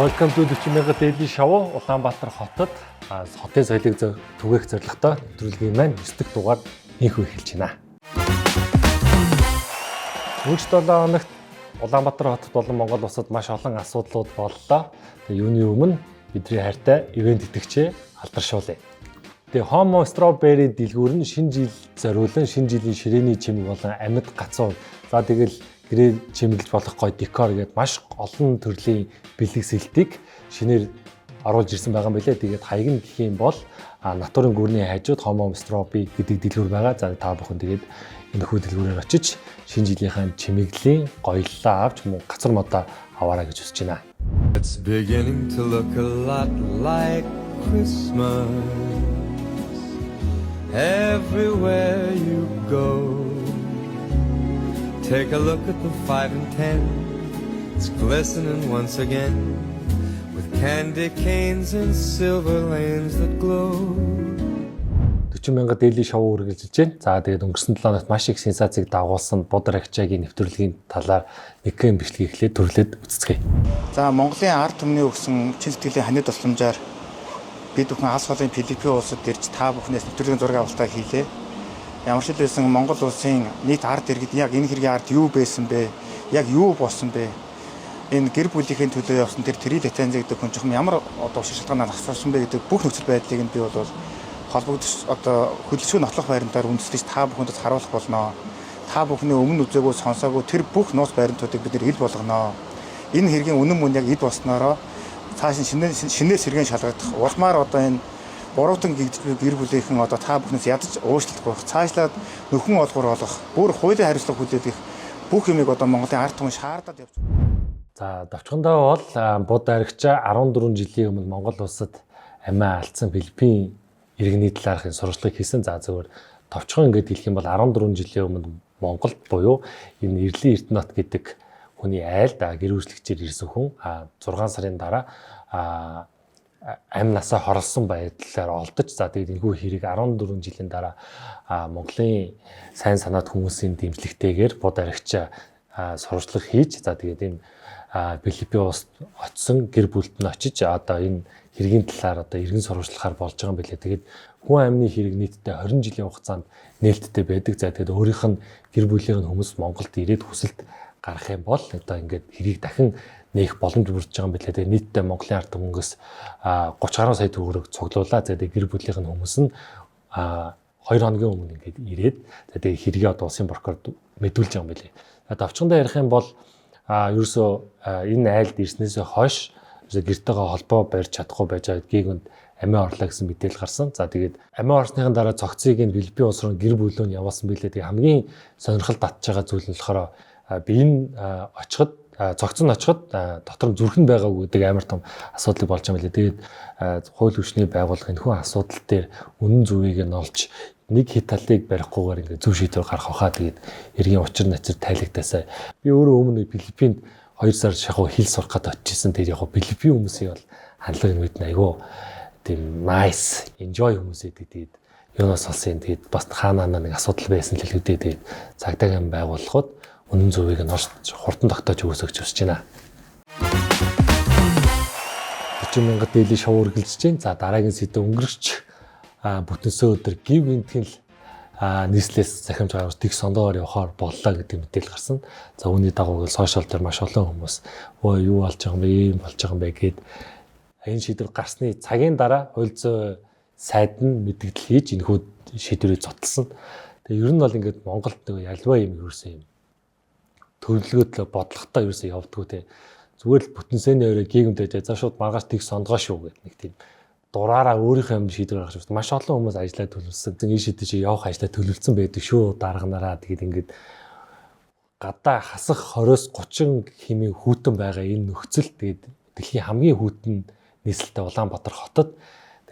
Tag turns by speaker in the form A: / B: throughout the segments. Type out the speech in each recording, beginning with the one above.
A: Welcome to 40,000 Daily Show Улаанбаатар хотод хотын соёлыг түгээх зорилготой нэвтрүүлгийн маань 9 дахь дугаар инхүү эхэлж байна. Өнгөрсөн 7 хоногт Улаанбаатар хотод болон Монгол улсад маш олон асуудлууд боллоо. Тэгээ юуны өмнө бидний хайртай ивент итгэгчээ алдаршуулъя. Тэгээ Homo Strawberry дэлгүүр нь шинэ жил зориулан шинэ жилийн ширээний чимэг болон амьд гацуу. За тэгэл гэрээ чимэглэж болох гоё декор гэдэг маш олон төрлийн бэлэг сэлтийг шинээр оруулж ирсэн байгаа юм билээ. Тэгээд хаяг нь гэх юм бол натурын гүрний хажууд Homo Strawberry гэдэг дэлгүүр байгаа. За та бүхэн тэгээд энэ хүү дэлгүүрээр очиж шинэ жилийнхаа чимэглийн гоёллоо авч гацар модоо аваарай гэж хүсэж байна.
B: It's beginning to look a lot like Christmas everywhere you go. Take a look at the 5 and 10. It's glistening once again with candy canes and silver lanes that glow.
A: 40,000 Daily Show үргэлжилж байна. За тэгээд өнгөрсөн 7 хоногт маш их сенсацийг дагуулсан Будар Агчаагийн нэвтрүүлгийн талаар нэгэн бичлэг эхлээд төрлөөд үзцгээе.
C: За Монголын ард түмний өгсөн чин сэтгэлийн ханиад тусламжаар бид бүхэн алс холын Филиппин улсад ирж та бүхнээс нэвтрүүлгийн зураг авалтаа хийлээ. Ямар ч байсан Монгол улсын нийт ард иргэд яг энэ хэргийн ард юу байсан бэ? Яг юу болсон бэ? Энэ гэр бүлийнхээ төлөө явсан тэр тэрий латензэ гэдэг хүн жоохон ямар одоо шалтгаанаар асуусан бэ гэдэг бүх нөхцөл байдлыг нь би бол холбогдож одоо хөдөлсөний нотлох байрантаар үндэслэж та бүхэнд харуулах болно. Та бүхний өмнө үзээгөө сонсоогүй тэр бүх нууц байрантуудыг бид нэр ил болгоно. Энэ хэргийн үнэн мөн яг эд болсноороо цааш шинээр сэргэн шалгагдах улмаар одоо энэ буруудан гэр бүлийнхэн одоо та бүхнээс ядаж уушлах байх цаашлаад нөхөн олгор болох бүр хуулийн хариуцлага хүлээх бүх юмыг одоо Монголын ард түмэн шаардаад явж байна.
A: За давчхандаа бол Будар Агчаа 14 жилийн өмнө Монгол улсад амиа алдсан Филиппин иргэний талаарх сурвалжлыг хийсэн. За зөвөр товчхон ингээд хэлэх юм бол 14 жилийн өмнө Монголд буюу энэ Эрлийн Эрдэнэт гэдэг хүний айлд гэр үүслэгчээр ирсэн хүн 6 сарын дараа амь насаа хорлсон байдлаар олдож за тэгээд энэхүү хэрэг 14 жилийн дараа Монголын сайн санаад хүмүүсийн дэмжлэгтэйгээр Будар Агчаа сурвалжлага хийж за тэгээд энэ Филиппин улсад очсон гэр бүлд нь очиж одоо энэ хэргийн талаар одоо иргэн сурвалжлахаар болж байгаа юм билээ. Тэгээд хүн амны хэрэг нийтдээ 20 жилийн хугацаанд нээлттэй байдаг. За тэгээд өөрийнх нь гэр бүлийн хүмүүс Монголд ирээд хүсэлт гарах юм бол одоо ингээд хэрийг дахин нээх боломж бүрдэж байгаа юм билээ. Тэгээд нийтдээ Монголын ард түмэнгээс 30 гаруй сая төгрөг цуглуулаа. Тэгээд гэр бүлийнх нь хүмүүс нь 2 хоногийн өмнө ингээд ирээд тэгээд хэргийг одоо улсын прокурорд мэдүүлж байгаа юм билээ. Давчхандаа ярих юм бол ерөөсөө энэ айлд ирснээсээ хойш гэртэйгээ холбоо барьж чадахгүй байж байгаа гэдгийг амиа орлоо гэсэн мэдээлэл гарсан. За тэгээд амиа орсныхан дараа цогцыг энэ Филиппин улс руу гэр бүлөө нь явуулсан билээ. Тэгээд хамгийн сонирхол татж байгаа зүйл нь болохоор би энэ очиход цогц нь очиход дотор нь зүрхэн байгаагүй гэдэг амар том асуудал болж байгаа юм билээ. Тэгээд хууль хүчний байгууллага энэ хүн асуудал дээр үнэн зөвийг нь олж нэг хит талыг барихгүйгээр ингээд зөв шийдвэр гаргах хаа. Тэгээд эргийн учир начир тайлагдасаа би өөрөө өмнө Филиппинд 2 сар шахуу хэл сурах гээд очижсэн. Тэгээд яг Филиппин хүмүүсийн бол хандлага юм бид айгүй тийм nice enjoy хүмүүсээ тэгээд юунаас олсон. Тэгээд бас хаанаа нэг асуудал байсан л хэлүүдээ тэгээд цагдаагийн байгууллагууд үнэн зөвийг нь олж хурдан тогтоож өгөөсөж хүсэж байна. 40,000 Daily Show үргэлжлэж байна. За дараагийн сэдв өнгөрч бүтэнсөө өдөр гив гинтгэл нийслэлээс захимж гаргаж тэг сондоогоор явахаар боллоо гэдэг мэдээлэл гарсан. За үүний дагуу сошиал дээр маш олон хүмүүс өө юу болж байгаа юм бэ, ийм болж байгаа юм бэ гэд энэ шийдвэр гарсны цагийн дараа хууль зүйн сайд нь мэдээлэл хийж энэхүү шийдвэрийг зотлсон. Тэгээ ер нь бол ингээд Монголд нэг ялваа юм ерөөсөн юм. Төлөвлөгөөд бодлоготой ерөөсөө явдггүй те. Зүгээр л бүтэнсэний өрөө гигэмтэй за шууд маргааш тэг сондгоо шүү гэдэг нэг тийм дураараа өөрийнхөө юм шийдвэр гаргаж байна. Маш олон хүмүүс ажиллаа төлөвлөсөн. Энэ шийдвэр чи явах ажиллаа төлөвлөсөн байдаг шүү. Дарганараа тэгээд ингээд гадаа хасах 20-с 30 хэмээн хүүтэн байгаа энэ нөхцөл тэгээд дэлхийн хамгийн хүүтэн нийслэлтэй Улаанбаатар хотод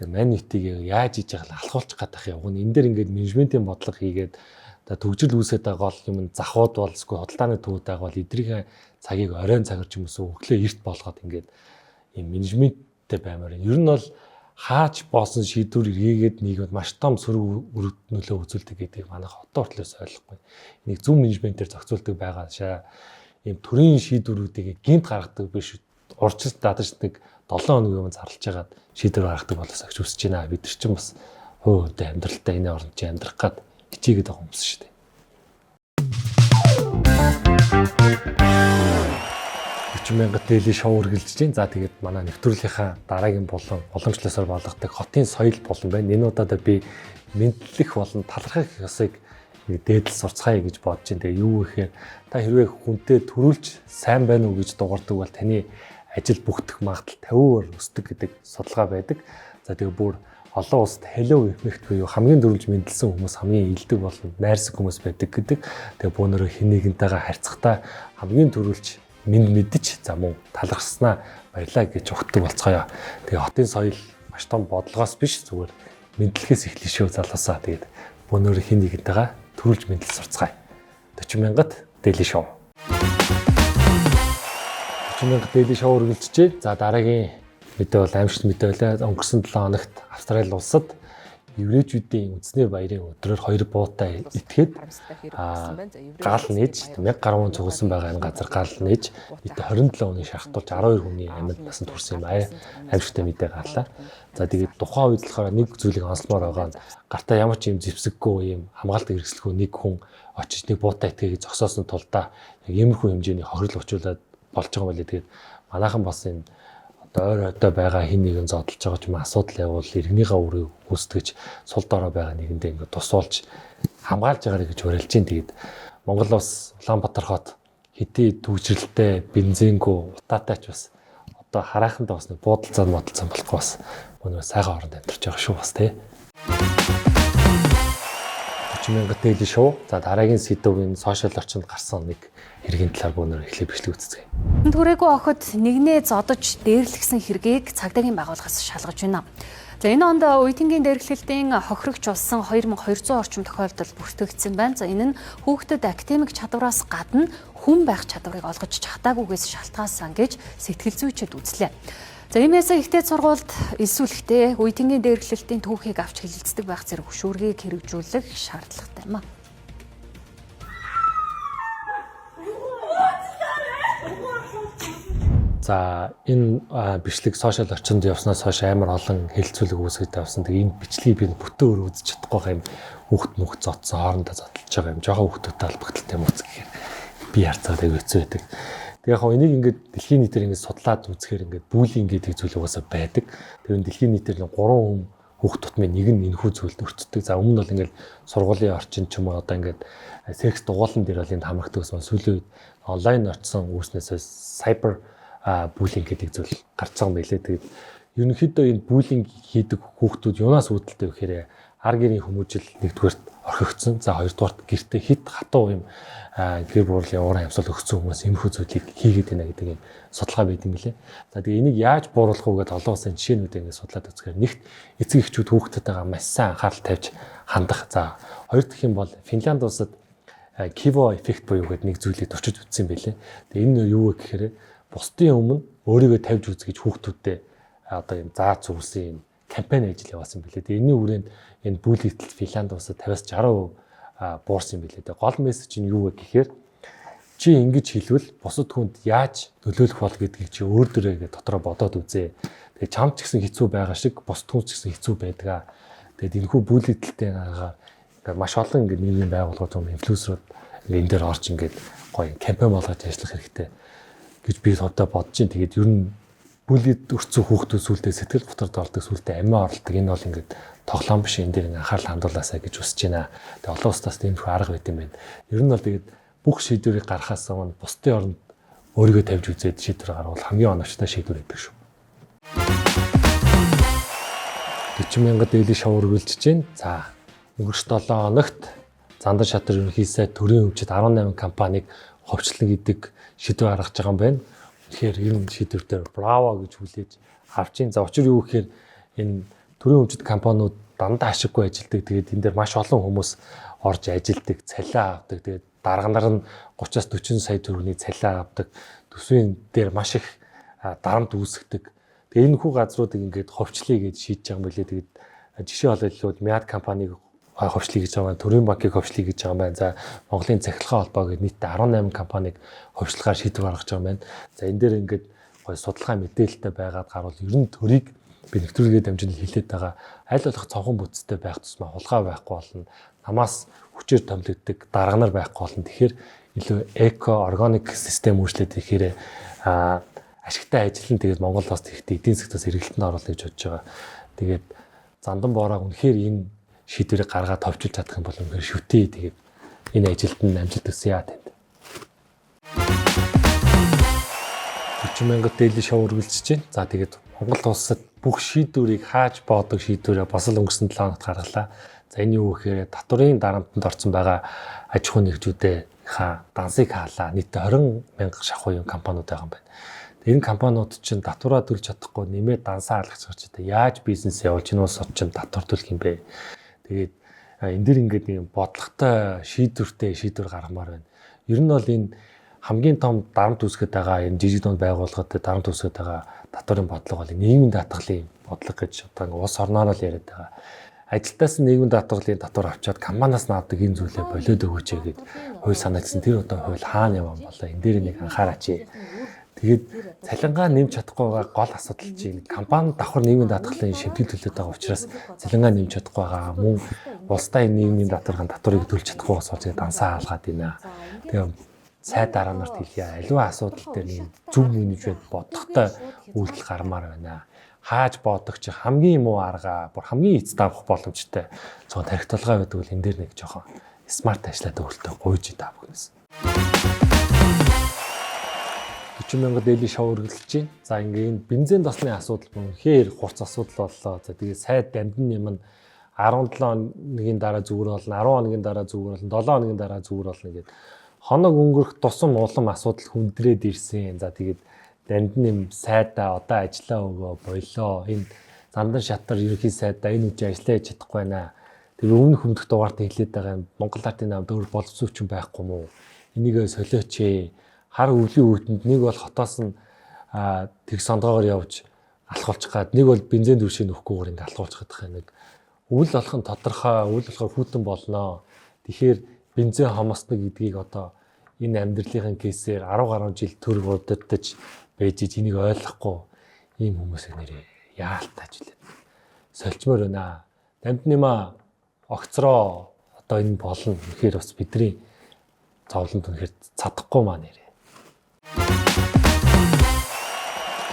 A: тэгээд мань нийтийг яаж хийж байгаа алхуулчих гадах явах нь энэ дээр ингээд менежментийн бодлого хийгээд төгжил үүсээд байгаа гол юм захууд бол эсвэл худалдааны төвүүд байгаа бол эдрийн цагийг оройн цагаар ч юм уу өглөө эрт болгоод ингээд юм менежменттэй баймаар. Ер нь бол хаач боосон шийдвэр эргээгээд нийгэмд маш том сөрөг нөлөө үзүүлдэг гэдгийг манайх одоо хүртлээс ойлгохгүй. Энийг зөв менежментээр зохицуулдаг байгаа шаа. Ийм төрийн шийдвэрүүдийг гинт гаргадаг биш урьдчилан дадаж нэг 7 хоног юм зарлж хагаад шийдвэр гаргадаг болоосаа гэж үсэж байна. Бид нар чинь бас хувь хувьдаа амьдралдаа энэ оронд чи амьдрах гад хичээгээд байгаа хүмүүс шүү дээ. Мянга дээлийн шоу үргэлжлэж байна. За тэгээд манай нэвтрүүлгийнхаа дараагийн боломжлосоор болгодог хотын соёл болон байна. Энэ удаад би мэдлэх болон талархах ёсыг дээдэл сурцгаая гэж бодож байна. Тэгээ юу гэхээр та хэрвээ хүнтэй төрүүлж сайн байна уу гэж дуурдаг бол таны ажил бүхдэх магадлал 50% өсдөг гэдэг судалгаа байдаг. За тэгээ бүр олон улсад hello effect буюу хамгийн дөрвөлж мэдлсэн хүмүүс хамгийн илдэг болон найрсаг хүмүүс байдаг гэдэг. Тэгээ бүүнөрөө хэн нэгнтэйгээ харьцахдаа хамгийн дөрвөлж мэддэж за мөн талархснаа баярлаа гэж өгдөг болцгоё. Тэгээ хотын соёл маш том бодлогоос биш зүгээр мэдлэгээс эхлэх шүү залуусаа. Тэгээд бүүнөр хин нэгнтэйгээ төрүүлж мэдлэл сурцгаая. 40 мянгат дээлийн шоу. 40 мянга дээлийн шоу үргэлжжээ. За дараагийн мэдээ бол аимшигт мэдээ байлаа. Өнгөрсөн 7 хоногт Австрали улсад еврейчүүдийн үндэсний баярын өдрөөр 2 буутай этгээд гал нээж 1000 гаруй цугласан байгаа энэ газар гал нээж 27 хүний шахтуулж 12 хүний амьд насанд хүрсэн юм аимшигтай мэдээ гарлаа. За тэгээд тухайн үед болохоор нэг зүйлийг онцлмоор байгаа нь гартаа ямар ч юм зэвсэггүй юм хамгаалт хэрэгслэхгүй нэг хүн очиж нэг буутай этгээгээ зогсоосон тулдаа яг иймэрхүү хэмжээний хохирол учруулад болж байгаа юм билээ. Тэгээд манайхан бас энэ ойроо байгаа хин нэгэн зодолж байгаа ч юм асуудал явуул иргэнийхээ үрийг үүсгэж сул дорой байгаа нэгэндээ ингэ тусуулж хамгаалж байгаарэ гэж уриалж чинь. Тэгээд Монгол улс Улаанбаатар хот хэдий төвчрэлтэй бензингүй утаатай ч бас одоо харахандаа бас нэг буудалцаа болохгүй бас өнөө сайхан оронд амьдарч байгаа шүү бас тий. 40 мянга дээлийн шоу. За дараагийн сэдвийн сошиал орчинд гарсан нэг хэргийн талаар бүүнөр эхлээ бичлэг үзцгээе.
D: Түрээгүй охид нэгнээ зодож дээрлэгсэн хэргийг цагдаагийн байгууллагаас шалгаж байна. За энэ онд үеийнгийн дээрлэлтийн хохирогч болсон 2200 орчим тохиолдол бүртгэгдсэн байна. За энэ нь хүүхдэд академик чадвараас гадна хүн байх чадварыг олгож чадаагүйгээс шалтгаалсан гэж сэтгэл зүйчид үзлээ. За иймээс ихтэй сургуульд эсвэл үеийнгийн дээрлэлтийн түүхийг авч хэлэлцдэг байх зэрэг хөшүүргийг хэрэгжүүлэх шаардлагатай юм а.
A: За энэ бичлэг сошиал орчинд явснаас хойш амар олон хэлэлцүүлэг үүсгэж тавьсан. Тэгээ энэ бичлэгийг би бүтэн өөр үзэж чадахгүй юм. Хүүхд зодсон хоорондоо зодтолж байгаа юм. Жохон хүүхдүүдтэй албагталтай юм уу гэхээр би харцаад аяг хэцүү байдаг. Тэгээ яг энийг ингээд дэлхийн нийтээр ингээд судлаад үзэхээр ингээд буллинг гэдэг зүйл угаасаа байдаг. Тэгээ дэлхийн нийтээр 3 хүн хүүхд тутмын нэг нь энэхүү зүйлд өртдөг. За өмнө нь бол ингээд сургуулийн орчин ч юм уу одоо ингээд секс дугуулан дээр бол энд хамрагддаг гэсэн сүүлийн үед онлайн орчсон үүснээсээ сайбер буллинг гэдэг зүйл гарч байгаа юм билээ. Тэгээд ерөнхийдөө энэ буллинг хийдэг хүүхдүүд юунаас үүдэлтэй вэ гэхээр ар гэрийн хүмүүжил нэгдүгээрт орхигдсон. За хоёрдугаарт гэртээ хит хатуу юм гэр бүлийн уурын амьсгал өгсөн хүмүүс эмхүү зүйлийг хийгээд байна гэдэг юм судалгаа байд юм билээ. За тэгээ энийг яаж бууруулах вэ гэдэг олон улсын жишээнүүдээ ингээд судлаад үзэхээр нэгт эцэг эхчүүд хүүхдүүдтэйгээ маш сайн анхаарал тавьж хандах. За хоёр дахь юм бол Финланд улсад Kivo effect буюу гэдэг нэг зүйлийг туршиж үзсэн байлээ. Тэгээ энэ юу вэ гэхээр бусдын өмнө өөрийгөө тавьж үзгэж хүүхдүүдэд одоо юм зааж зүгсэн кампани ажил явуулсан билээ. Тэгээ энэний хүрээнд энэ бүлэгдэл Финланд улсад 50-60% буурсан билээ. Тэгээ гол мессеж нь юу вэ гэхээр чи ингэж хэлвэл бусад хүнд яаж нөлөөлөх бол гэдгийг чи өөр дөрөө дотроо бодоод үзээ. Тэгээ чамд ч гэсэн хэцүү байгаа шиг бусад хүн ч гэсэн хэцүү байдаг. Тэгээд энэхүү бүлэгдэлтэй ингээд маш олон ингээд нийгмийн байгууллагууд юм инфлюенсерүүд ингээд энэ дээр орж ингээд гоё кампани болгож ажиллах хэрэгтэй гэж би одоо бодож байна. Тэгээд ер нь бүлэд өрцөн хүүхдүүд сүултээ сэтгэл готрод ордог сүултээ амиа орлдог. Энэ бол ингээд тоглоом биш, энэ дээр анхаарал хандуулаасаа гэж хүсэж байна. Тэгээд олон улсаас тиймэрхүү арга байт юм байна. Ер нь бол тэгээд бүх шийдвэрийг гаргахаас өмнө бусдын оронд өөрийгөө тавьж үзээд шийдвэр гаргавал хамгийн оновчтой шийдвэр байдаг шүү. 40 мянга дээлийн шоу үргэлжиж байна. За өнгөрсөн 7 хоногт Зандан шатар ерөнхий сайд төрийн өмчөд 18 компаниг ховчлон гэдэг шийдвэр гаргаж байгаа юм байна. Тэгэхээр энэ шийдвэртээр браво гэж хүлээж авчин. За учир юу гэхээр энэ төрийн өмчөд компаниуд дандаа ашиггүй ажилдаг. Тэгээд энэ дээр маш олон хүмүүс орж ажилдаг, цалиа авдаг. Тэгээд дарганаар нь 30-аас 40 сая төгрөгийн цалиа авдаг. Төсвийн дээр маш их дарамт үүсгдэг. Тэгээд энэ хүү газруудыг ингээд ховчлъя гэж шийдэж байгаа юм билээ. Тэгээд жишээ ололлууд Мяд компаниг ховчлъя гэж байгаа, Төрийн банкыг ховчлъя гэж байгаа юм байна. За Монголын цахилгаан холбоо гэдэг нийтдээ 18 компаниг ховчлохоор шийдвэр гаргаж байгаа юм байна. За энэ дээр ингээд гоё судалгаа мэдээлэлтэй байгаад гарвал ер нь төрийг би нэвтрүүлгээ дамжин хэлээд байгаа аль болох цонхон бүтцтэй байх тусмаа хулгай байхгүй болно. Намаас хүчээр томилогддог дарга нар байхгүй болно. Тэгэхээр илүү эко органик систем үйлчлээд ихээр ашигтай ажил нь тэгээд Монгол улсад ихтэй эдийн засгаас эргэлтэнд оруулах гэж бодож байгаа. Тэгээд зандан боороо үнэхээр энэ шийдвэрийг гаргаад товчилж чадах юм бол үнэхээр шүтээ. Тэгээд энэ ажилд нь амжилт хүсье танд. 40,000 дээлийн шоу үргэлжлэж байна. За тэгээд Монгол улсад бүх шийдвэрийг хааж боодог шийдвэрээ бас л өнгөрсөн 7 хоногт гаргалаа. За энэ юу гэхээр татврын дарамтанд орсон байгаа аж ахуй нэгжүүдийнхаа дансыг хаалаа. Нийтдээ 20,000 шахуу юм компаниуд байгаа юм байна. Энэ компаниуд чинь татвараа төлж чадахгүй нэмээд дансаа алгаж гарч байгаа. Яаж бизнес явуулж энэ улс чинь татвар төлөх юм бэ? Тэгээд энэ дэр ингээд нэг бодлоготой шийдвэр гаргамаар байна. Ер нь бол энэ хамгийн том дарамт үүсгэж байгаа энэ жижиг дунд байгууллагад дарамт үүсгэж байгаа татварын бодлого бол нийгмийн даатгалын бодлого гэж одоо улс орноор л яриад байгаа. Ажилтаас нийгмийн даатгалын татвар авчаад компаниас наадаг энэ зүйлээ болоод өгөөч гэгээд хууль санаачсан тэр одоо хууль хаана яваа болоо энэ дээр нэг анхаараач. Тэгээд цалингаа нэмж чадахгүй байгаа гол асуудал чинь компани давхар нийгмийн даатгалын шимтгэл төлөд байгаа учраас цалингаа нэмж чадахгүй байгаа мөн улстай нийгмийн даатгалын татварыг төлж чадахгүй бас тэгээд дансаа хаалгаад байна. Тэгээд цай дараа нарт хэлье. Аливаа асуудал дээр нэг зөв менежмент бодлоготой үйлдэл гармаар байна. Хааж боодох чи хамгийн муу арга, бүр хамгийн эцэд авах боломжтой. Цогт тарих толгой байдаг бол энэ дээр нэг жоохон смарт ажиллаад өөртөө гуйж та бүхнээс. 40,000 дээлийн шоу үргэлжлэж байна. За ингээд энэ бензин досны асуудал үнэхээр хурц асуудал боллоо. За тэгээд сайд дамжин юм нь 17 хоногийн дараа зүгээр болно, 10 хоногийн дараа зүгээр болно, 7 хоногийн дараа зүгээр болно гэдэг хоног өнгөрөх тусам улам асуудал хүндрээд ирсэн. За тэгээд дамжин юм сайдаа одоо ажиллаа өгөө болоо. Энэ зандан шатар ерөнхий сайдаа энэ үжи ажиллаж чадахгүй байна. Тэр өмнөх хүндх дугаарт хэлээд байгаа юм. Монгол Ардын намд өөр боловсруучсан байхгүй мүү? Энийгээ солиоч. Хар өвлийн үүтэнд нэг бол хотоос нь тэг сондгоогоор явж алхуулчих гад, нэг бол бензин дүүшийг нөхөхгүйгээр ингэ алхуулчих гэдэг нэг үйл болох нь тодорхой, үйл болохоор хүйтэн болноо. Тэгэхээр бензин хомосдог гэдгийг одоо энэ амьдралын кейсээр 10 гаруй жил төр удирдах байж энийг ойлгохгүй ийм хүмүүсийг нэрээ яалтааж үлээ. Сольчмоор байна. Дамдныма огцроо одоо энэ болно. Тэгэхээр бас бидний зовлонд үнэхээр цадахгүй маа нэрээ.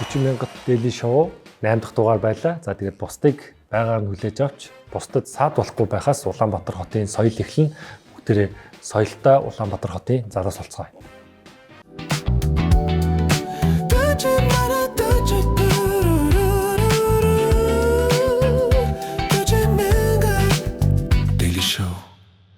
A: 40,000 дээлийн шоу 8 дахь дугаар байлаа. За тэгээд бусдыг байгаар нь хүлээж авч бусдад саад болохгүй байхаас Улаанбаатар хотын соёл эхлэн бүгдээрээ соёлтой Улаанбаатар хотын зараас олцгоё.